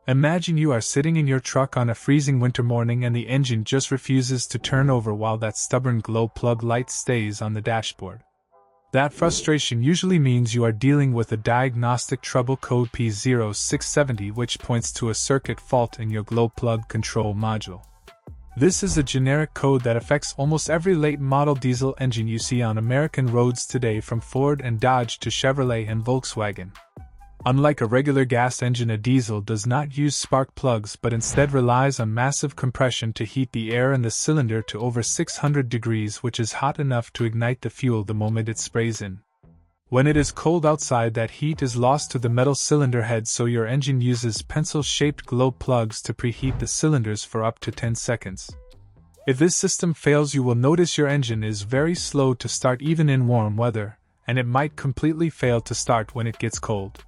Imagine you are sitting in your truck on a freezing winter morning and the engine just refuses to turn over while that stubborn glow plug light stays on the dashboard. That frustration usually means you are dealing with a diagnostic trouble code P0670, which points to a circuit fault in your glow plug control module. This is a generic code that affects almost every late model diesel engine you see on American roads today, from Ford and Dodge to Chevrolet and Volkswagen. Unlike a regular gas engine, a diesel does not use spark plugs but instead relies on massive compression to heat the air in the cylinder to over 600 degrees, which is hot enough to ignite the fuel the moment it sprays in. When it is cold outside, that heat is lost to the metal cylinder head, so your engine uses pencil-shaped glow plugs to preheat the cylinders for up to 10 seconds. If this system fails, you will notice your engine is very slow to start even in warm weather, and it might completely fail to start when it gets cold.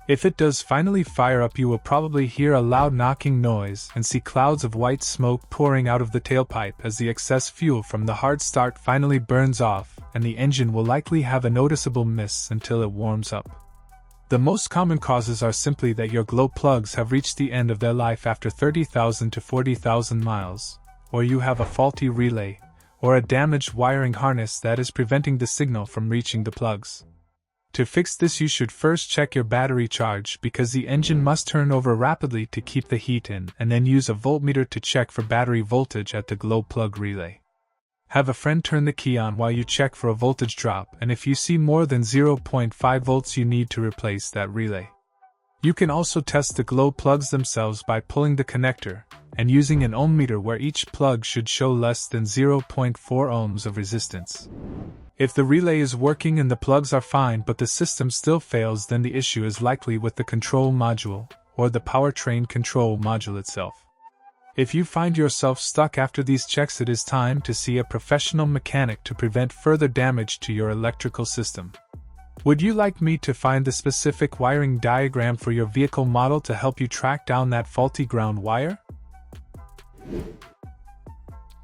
If it does finally fire up, you will probably hear a loud knocking noise and see clouds of white smoke pouring out of the tailpipe as the excess fuel from the hard start finally burns off, and the engine will likely have a noticeable miss until it warms up. The most common causes are simply that your glow plugs have reached the end of their life after 30,000 to 40,000 miles, or you have a faulty relay, or a damaged wiring harness that is preventing the signal from reaching the plugs. To fix this, you should first check your battery charge, because the engine must turn over rapidly to keep the heat in, and then use a voltmeter to check for battery voltage at the glow plug relay. Have a friend turn the key on while you check for a voltage drop, and if you see more than 0.5 volts, you need to replace that relay. You can also test the glow plugs themselves by pulling the connector, and using an ohm meter where each plug should show less than 0.4 ohms of resistance. If the relay is working and the plugs are fine but the system still fails, then the issue is likely with the control module, or the powertrain control module itself. If you find yourself stuck after these checks, it is time to see a professional mechanic to prevent further damage to your electrical system. Would you like me to find the specific wiring diagram for your vehicle model to help you track down that faulty ground wire?